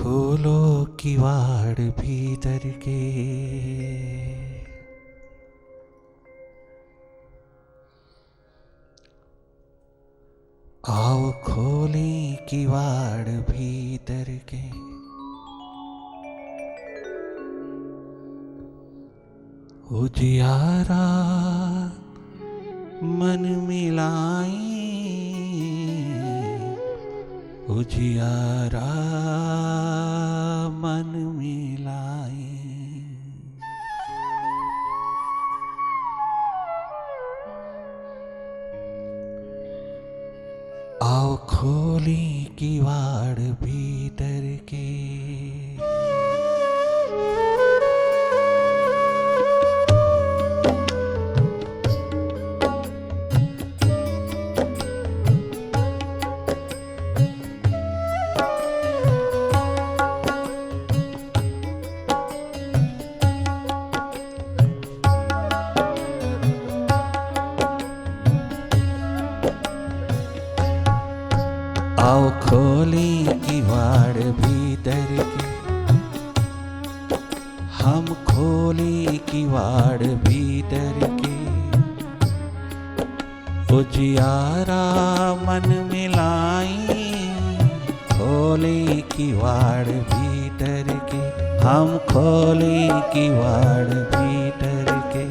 खोलो किवाड़ भीतर के, आओ खोले किवाड़ भीतर के। उजियारा मन मिलाई, उजियारा मन मिलाई। आओ खोली किवाड़ भीतर के। आओ खोली किवाड़ भीतर के, हम खोली किवाड़ भीतर के। उजियारा मन मिलाई, खोली किवाड़ भीतर के, हम खोली किवाड़ भीतर के।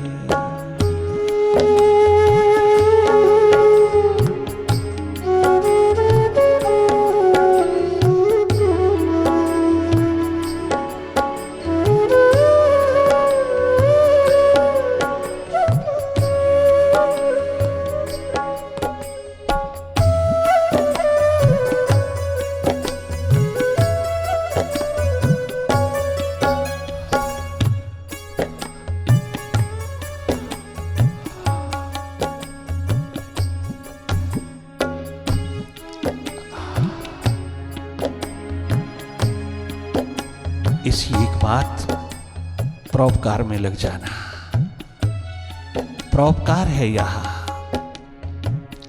इसी एक बात, परोपकार में लग जाना। परोपकार है यहाँ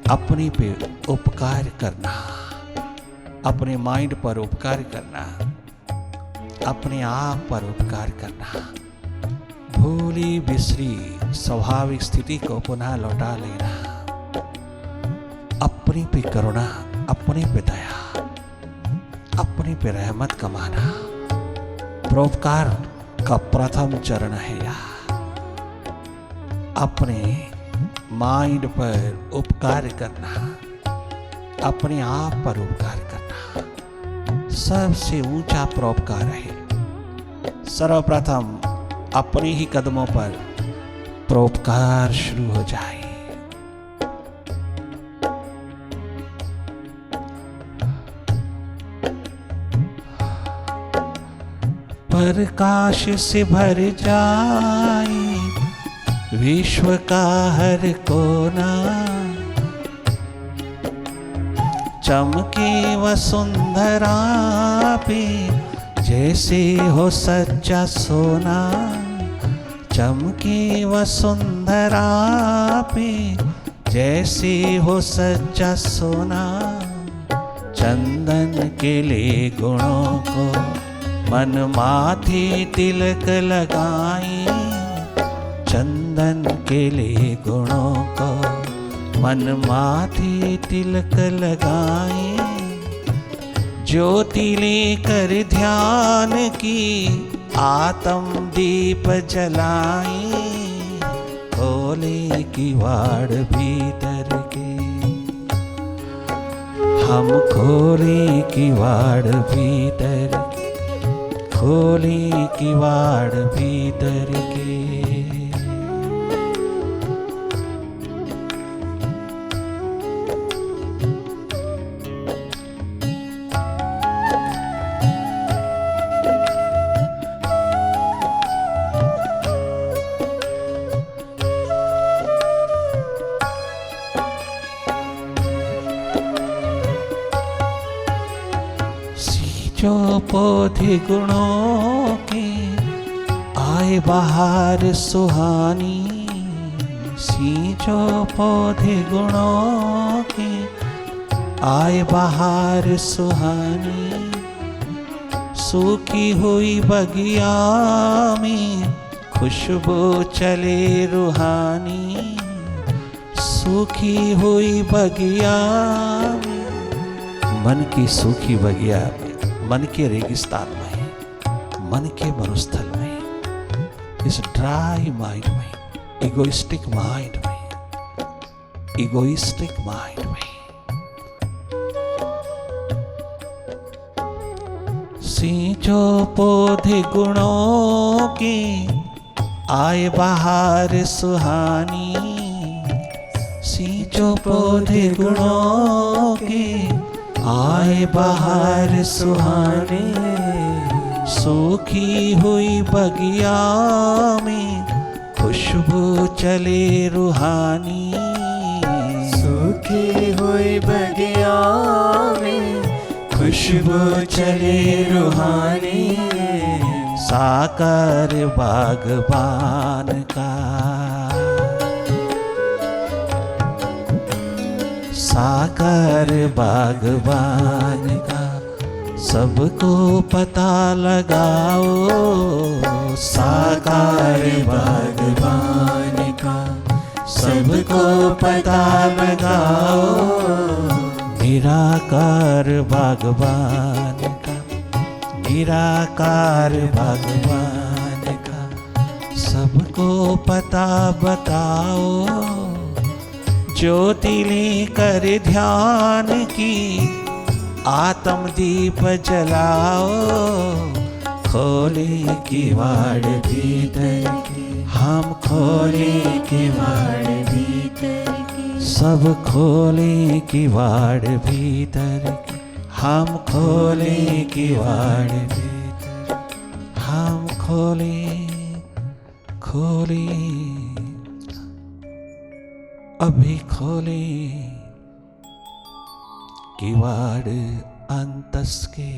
अपने पे उपकार करना, अपने माइंड पर उपकार करना, अपने आप पर उपकार करना। भूली बिसरी स्वाभाविक स्थिति को पुनः लौटा लेना। अपने पे करुणा, अपने पे दया, अपने पे रहमत कमाना परोपकार का प्रथम चरण है। यह अपने माइंड पर उपकार करना, अपने आप पर उपकार करना सबसे ऊंचा परोपकार है। सर्वप्रथम अपने ही कदमों पर परोपकार शुरू हो जाए। प्रकाश से भर जाए विश्व का हर कोना, चमके वसुंधरा पे जैसे हो सच्चा सोना। चमके वसुंधरा पे जैसे हो सच्चा सोना। चंदन के लिए गुणों को मन माथे तिलक लगाई। चंदन के लिए गुणों को मन माथे तिलक लगाई। ज्योति लेकर ध्यान की आत्म दीप जलाई। खोले किवाड़ भीतर के, हम खोले किवाड़ भीतर के, खोली किवाड़ भीतर के। जो पौधे गुणों के आए बाहर सुहानी। सींचो पौधे गुणों के आए बाहर सुहानी। सूखी हुई बगिया में खुशबू चले रूहानी, सूखी हुई बगिया में, मन की सूखी बगिया में, मन के रेगिस्तान में, मन के मरुस्थल में, इस ड्राई माइंड में, इगोइस्टिक माइंड में, इगोइस्टिक माइंड में सींचो पौधे गुणों की, आए बहार सुहानी, सींचो पौधे गुणों की, आए बहार सुहानी, सूखी हुई बगिया में खुशबू चले रूहानी, सूखी हुई बगिया में खुशबू चले रूहानी, साकर बागबान का, साकर बागबान का, सबको पता लगाओ, साकर बागबान का, सबको पता लगाओ, निराकार बागबान का, निराकार भगवान का, सबको पता बताओ, ज्योति लेकर ध्यान की, आत्म दीप जलाओ, खोले किवाड़ भीतर की, हम खोले किवाड़ भीतर की, सब खोले किवाड़ भीतर की, हम खोले किवाड़ भीतर, हम खोले खोले अभी खोले किवाड़ अंतस के।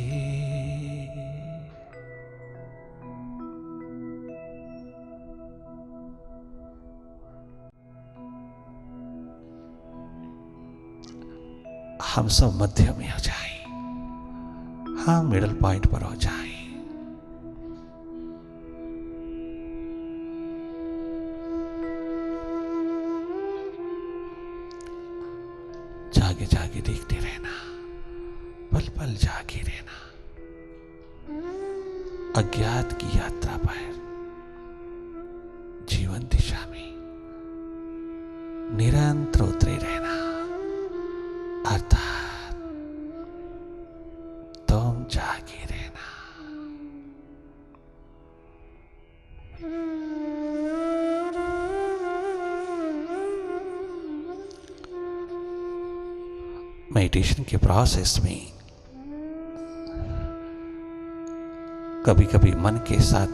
हम सब मध्य में हो जाए, हम मिडल पॉइंट पर हो जाए। जागे जागे देखते रहना, पल पल जागे रहना, अज्ञात की यात्रा पर जीवन दिशा में निरंतर उतरे रहना, अर्थात तुम जागे रहना। मेडिटेशन के प्रोसेस में कभी कभी मन के साथ,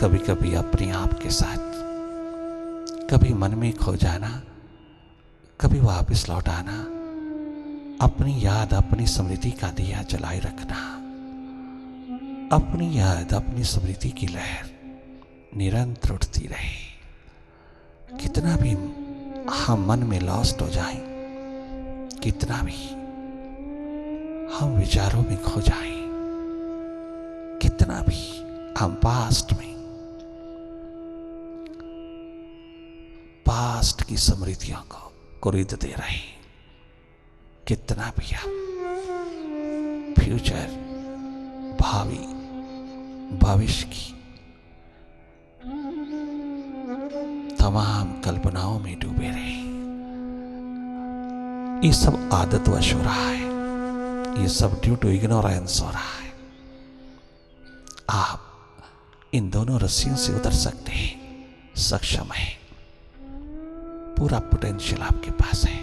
कभी कभी अपने आप के साथ, कभी मन में खो जाना, कभी वापस लौट आना, अपनी याद अपनी स्मृति का दिया जलाए रखना, अपनी याद अपनी स्मृति की लहर निरंतर उठती रहे। कितना भी हम मन में लॉस्ट हो जाएं, कितना भी हम विचारों में खो जाएं, कितना भी हम पास्ट में, पास्ट की स्मृतियों को कुरीदते रहे, कितना भी हम फ्यूचर भावी भविष्य की तमाम कल्पनाओं में डूबे रहे। ये सब आदतवश हो रहा है, ये सब ड्यू टू इग्नोरेंस हो रहा है। आप इन दोनों रस्सियों से उतर सकते हैं, सक्षम हैं, पूरा पोटेंशियल आपके पास है।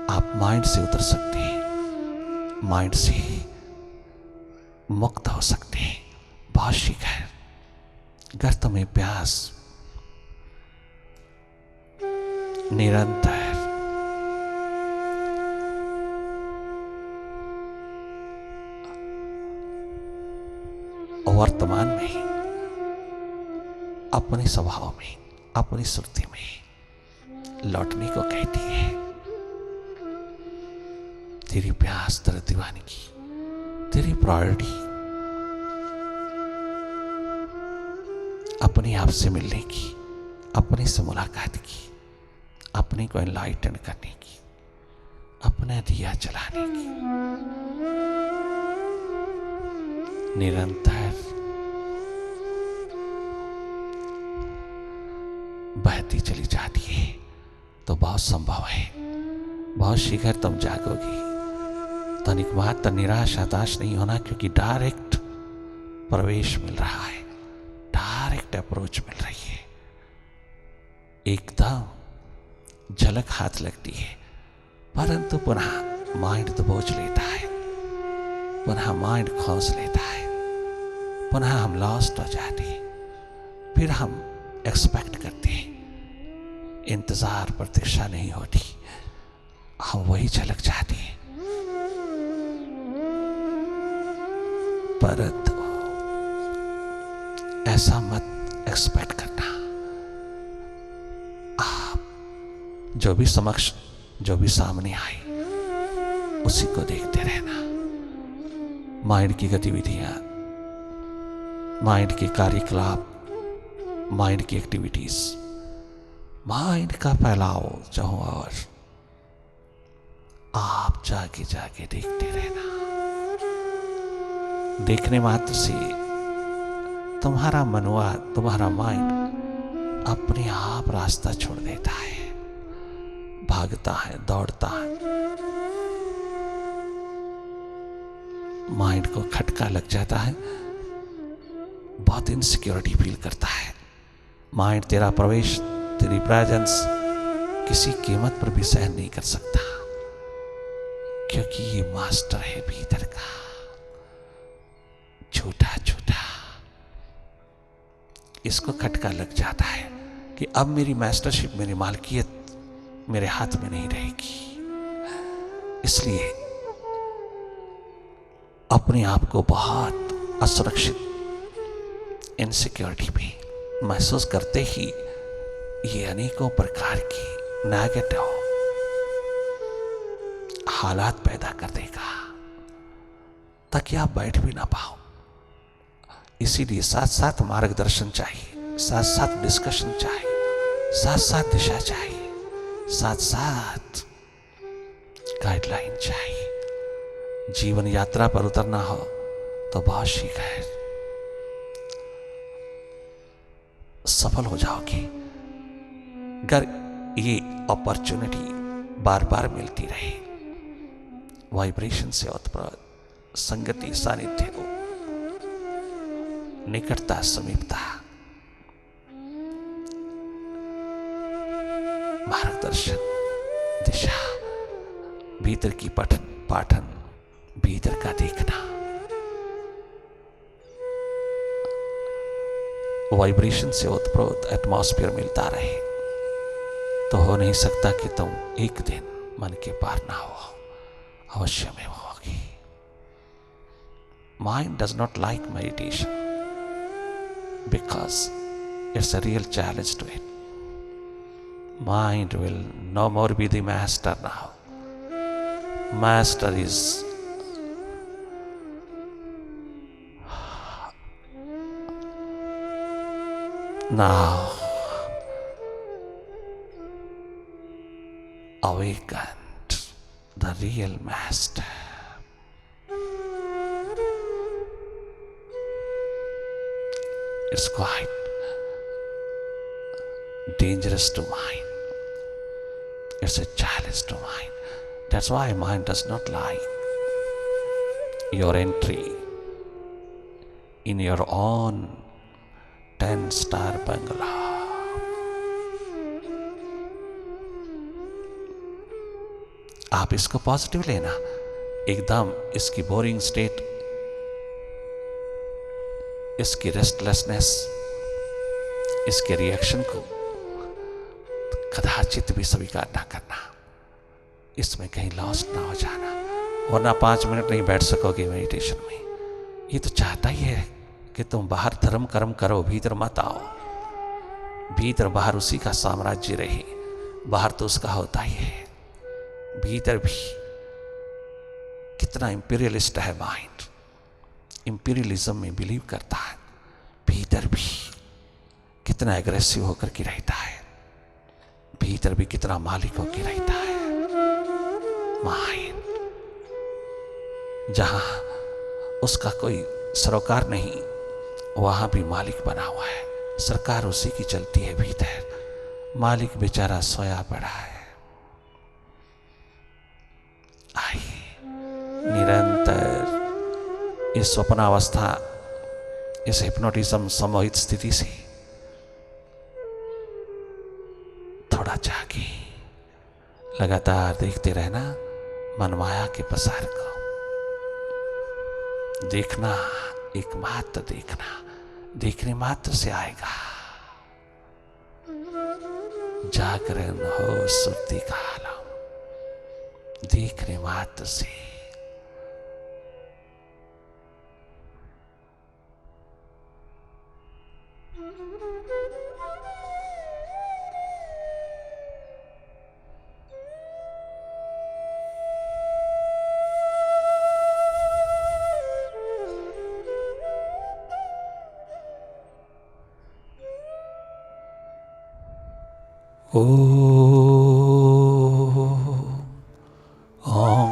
आप माइंड से उतर सकते हैं, माइंड से मुक्त हो सकते हैं। बहुत शीघ्र गर्त में प्यास निरंतर वर्तमान में, अपने स्वभाव में, अपनी सुरती में लौटने को कहती है। तेरी प्यास, तेरी दीवानगी, तेरी प्रायोरिटी अपने आप से मिलने की, अपने से मुलाकात की, अपने को एनलाइटन करने की, अपना दिया जलाने की। निरंतर बहती चली जाती है तो बहुत संभव है बहुत शीघ्र तुम जागोगी। तनिक मात्र निराश हताश नहीं होना, क्योंकि डायरेक्ट प्रवेश मिल रहा है, डायरेक्ट अप्रोच मिल रही है, एकदम झलक हाथ लगती है। परंतु पुनः माइंड दबोच लेता है, पुनः माइंड खोस लेता है, पुनः हम लॉस्ट हो जाते हैं। फिर हम एक्सपेक्ट करते हैं, इंतजार प्रतीक्षा नहीं होती, हम वही झलक जाते हैं। परंतु ऐसा मत एक्सपेक्ट करना। आप जो भी समक्ष, जो भी सामने आए, उसी को देखते रहना। माइंड की गतिविधियां, माइंड के कार्यकलाप, माइंड की एक्टिविटीज, माइंड का फैलाव चाहो, और आप जाके जाके देखते रहना। देखने मात्र से तुम्हारा मनवा, तुम्हारा माइंड अपने आप रास्ता छोड़ देता है, भागता है, दौड़ता है। माइंड को खटका लग जाता है, बहुत इनसिक्योरिटी फील करता है। माइंड तेरा प्रवेश, तेरी प्रेजेंस किसी कीमत पर भी सहन नहीं कर सकता, क्योंकि ये मास्टर है भीतर का, झूठा झूठा। इसको खटका लग जाता है कि अब मेरी मास्टरशिप, मेरी मालकियत मेरे हाथ में नहीं रहेगी। इसलिए अपने आप को बहुत असुरक्षित, इनसिक्योरिटी भी महसूस करते ही ये अनेकों प्रकार की नेगेटिव हालात पैदा कर देगा, ताकि आप बैठ भी ना पाओ। इसीलिए साथ साथ मार्गदर्शन चाहिए, साथ साथ डिस्कशन चाहिए, साथ साथ दिशा चाहिए, साथ साथ गाइडलाइन चाहिए। जीवन यात्रा पर उतरना हो तो बहुत शीघ्र सफल हो जाओगे, अगर ये अपॉर्चुनिटी बार बार मिलती रहे। वाइब्रेशन से उत्पन्न संगति, सानिध्य को, निकटता, समीपता, मार्गदर्शन, दिशा, भीतर की पाठन, भीतर का देखना, वाइब्रेशन से उत्प्रोत एटमॉस्फेयर मिलता रहे, तो हो नहीं सकता कि तुम एक दिन मन के पार ना हो। अवश्य में होगी। Mind does not like meditation because it's a real challenge to it. Mind will no more be the master now. Master is now awakened, the real master. It's quite dangerous to mind. It's a challenge to mind. That's why mind does not like your entry in your own 10-star bungalow. आप इसको positive लेना, एकदम इसकी boring state, इसकी restlessness, इसके reaction को कदाचित भी स्वीकार ना करना, इसमें कहीं लॉस्ट ना हो जाना, वरना 5 मिनट नहीं बैठ सकोगे मेडिटेशन में। ये तो चाहता ही है कि तुम बाहर धर्म कर्म करो, भीतर मत आओ। भीतर बाहर उसी का साम्राज्य रहे, बाहर तो उसका होता ही है। भीतर भी कितना इंपीरियलिस्ट है माइंड, इंपीरियलिज्म में बिलीव करता है। भीतर भी कितना एग्रेसिव होकर के रहता है, भीतर भी कितना मालिक होकर रहता है। माइंड जहां उसका कोई सरोकार नहीं, वहां भी मालिक बना हुआ है, सरकार उसी की चलती है। भीतर मालिक बेचारा सोया पड़ा है। आइए निरंतर इस स्वप्नावस्था, इस हिप्नोटिज्म सम्मोहित स्थिति से थोड़ा जागे, लगातार देखते रहना मनमाया के पसार को। देखना एकमात्र देखना, देखने मात्र से आएगा। जागरण हो सुरती का आलम, देखने मात्र से।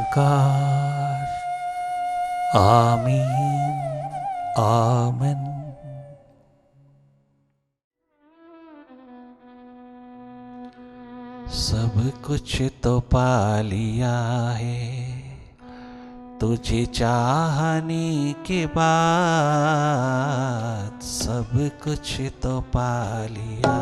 ओंकार आमीन आमन। सब कुछ तो पा लिया है तुझे चाहने के बाद, सब कुछ तो पा लिया।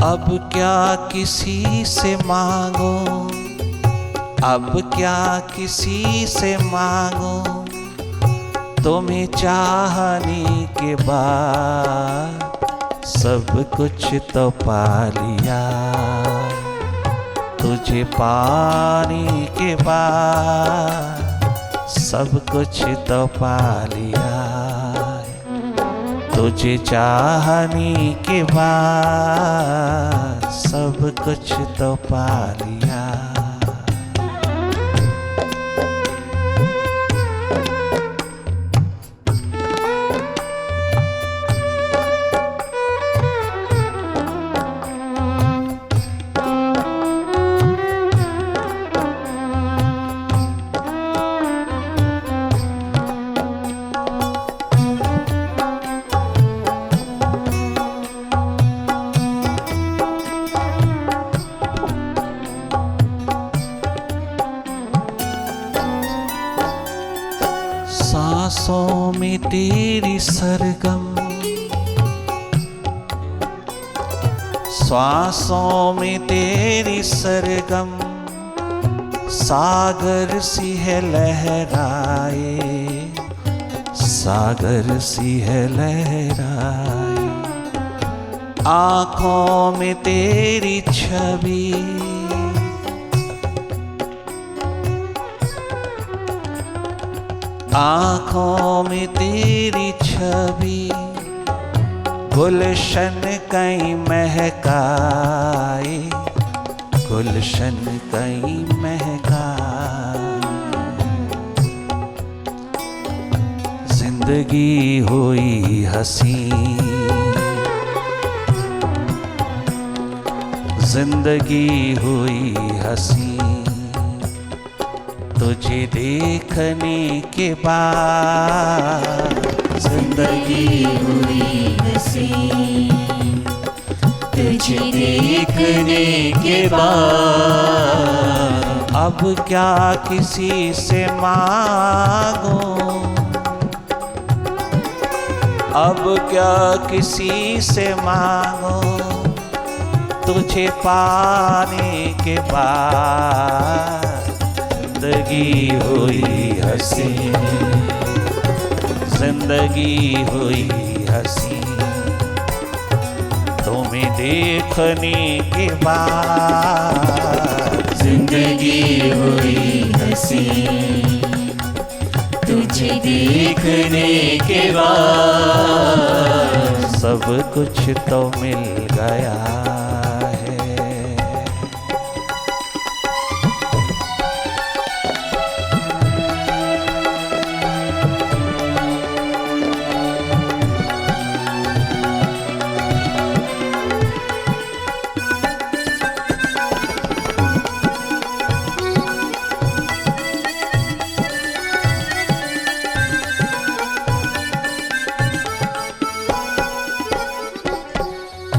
अब क्या किसी से मांगो, अब क्या किसी से मांगो, तुम्हें चाहने के बाद सब कुछ तो पा लिया। तुझे पाने के बाद सब कुछ तो पा लिया। तुझे चाहने के बाद सब कुछ तो पा लिया। सांसों में तेरी सरगम, श्वासों में तेरी सरगम, सागर सी है लहराए, सागर सी है लहराए। आँखों में तेरी छवि, आँखों में तेरी छवि, गुलशन कहीं महकाए, गुलशन कहीं महकाए। जिंदगी हुई हसी, जिंदगी हुई हसी, तुझे देखने के बाद जिंदगी हुई हसी, तुझे देखने के बाद। अब क्या किसी से मांगो, अब क्या किसी से मांगो, तुझे पाने के बाद जिंदगी हुई हसी, जिंदगी हुई हसी, तुम्हें देखने के बाद जिंदगी हुई हसी, तुझे देखने के बाद सब कुछ तो मिल गया है।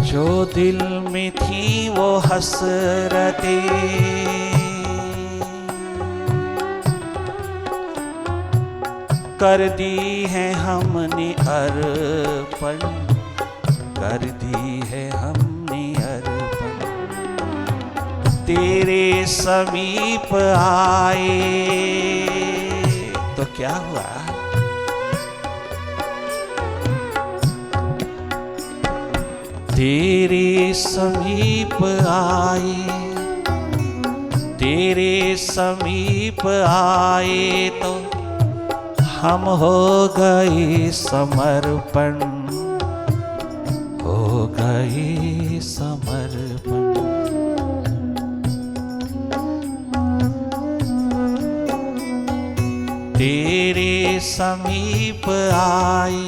जो दिल में थी वो हसरतें कर दी है हमने अर्पण, कर दी है हमने अर्पण। तेरे समीप आए तो क्या हुआ? तेरे समीप आए, तेरे समीप आए तो हम हो गए समर्पण, हो गए समर्पण। तेरे समीप आए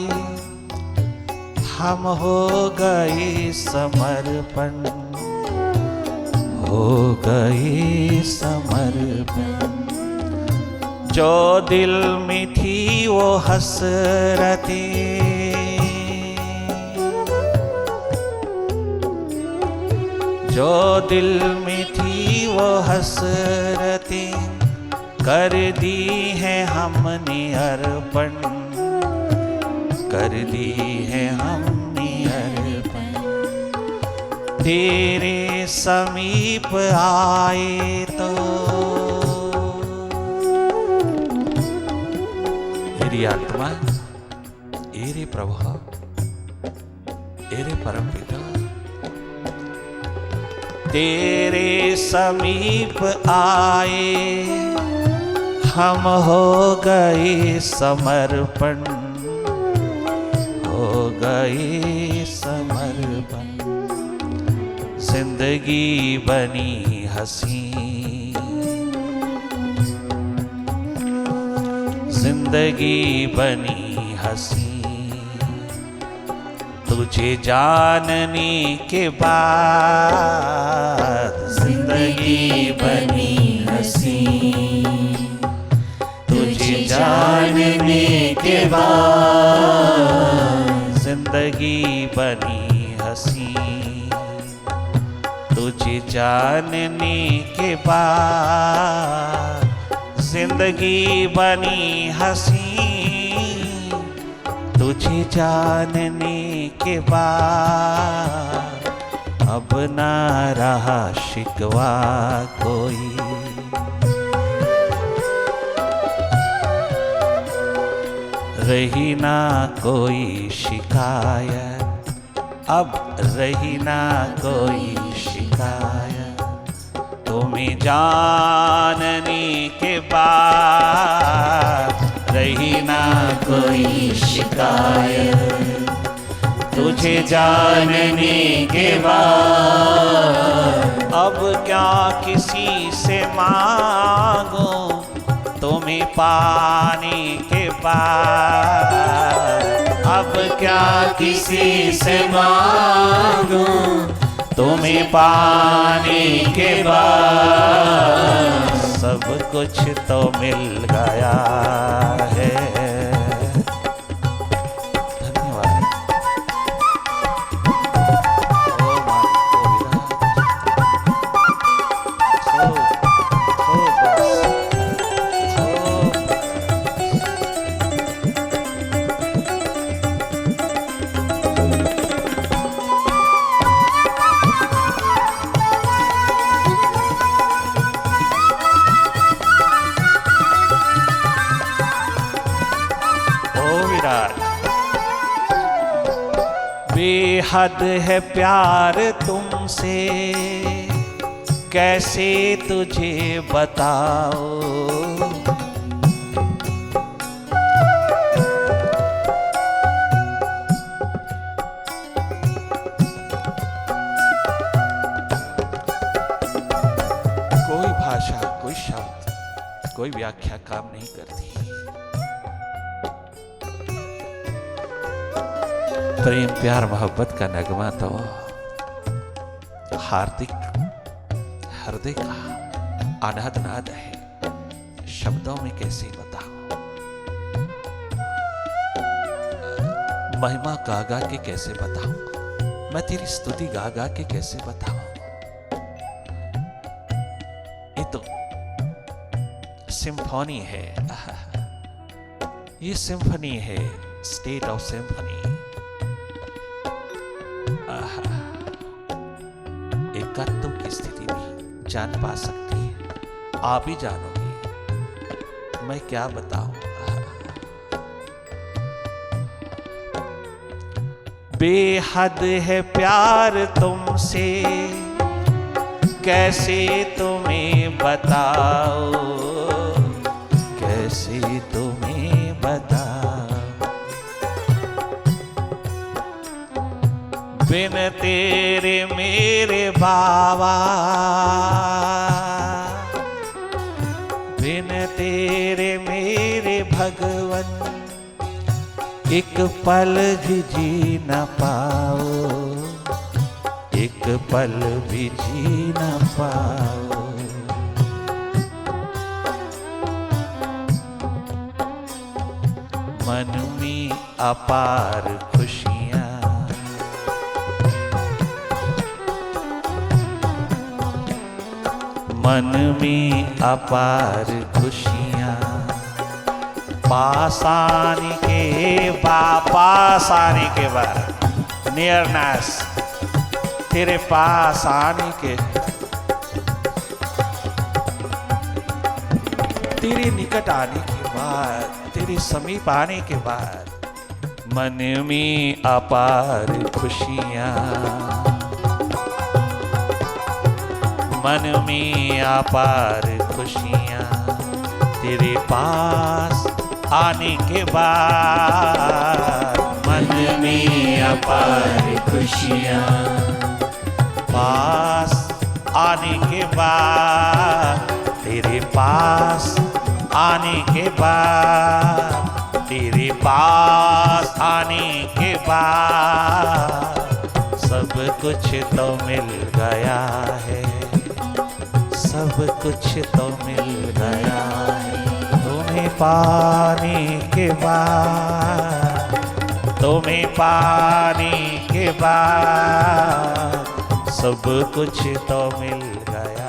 हम हो गए समर्पण, हो गए समर्पण। जो दिल में थी वो हसरतें, जो दिल में थी वो हसरतें कर दी है हमने अर्पण, कर दी है हमने अर्पण। तेरे समीप आए तो मेरी आत्मा, एरे प्रभु, एरे परम पिता, तेरे समीप आए हम हो गए समर्पण, हो गए समर्पण। जिंदगी बनी हसी, जिंदगी बनी हसी, तुझे जानने के बाद जिंदगी बनी हसी, तुझे जानने के बाद जिंदगी बनी हसी, तुझे जानने के बाद जिंदगी बनी हसी, तुझे जानने के बाद अब ना रहा शिकवा कोई, रही ना कोई शिकायत, अब रही ना कोई शिकायत। तुम्हें जानने के बाद रही ना कोई शिकायत, तुझे जानने के बाद अब क्या किसी से मांगो, तुम्हें पाने के बाद अब क्या किसी से मांगो, तुम्हें पाने के बाद सब कुछ तो मिल गया है। धन्यवाद। बेहद है प्यार तुमसे, कैसे तुझे बताओ। कोई शब्द, कोई व्याख्या काम नहीं करती। प्रेम प्यार मोहब्बत का नगमा तो हार्दिक हृदय का अनाद नाद है, शब्दों में कैसे बताऊं। महिमा गा गा के कैसे बताऊं, मैं तेरी स्तुति गा गा के कैसे बताऊं। ये तो सिम्फनी है, ये सिम्फनी है, स्टेट ऑफ सिम्फनी। एकात्म की स्थिति भी जान पा सकती है, आप ही जानोगे, मैं क्या बताऊं। बेहद है प्यार तुमसे, कैसे तुम्हें बताओ, कैसे तुम्हें बताओ। बिन तेरे मेरे बाबा, बिन तेरे मेरे भगवन, एक पल भी जी न पाओ, एक पल भी जी न पाओ। मन में अपार खुशियाँ, मन में अपार खुशियाँ, पास आने के बाद, पास आने के बाद, नियरनेस, तेरे पास आने के, तेरे निकट आने के बाद, तेरे समीप आने के बाद, मन में अपार खुशियाँ, मन में अपार खुशियाँ, तेरे पास आने के बाद, मन में अपार खुशियाँ, पास आने के बाद, तेरे पास आने के बाद, तेरे पास आने के बाद, सब कुछ तो मिल गया है, सब कुछ तो मिल गया है। तुम्हें पाने के बाद, तुम्हें पाने के बाद, सब कुछ तो मिल गया।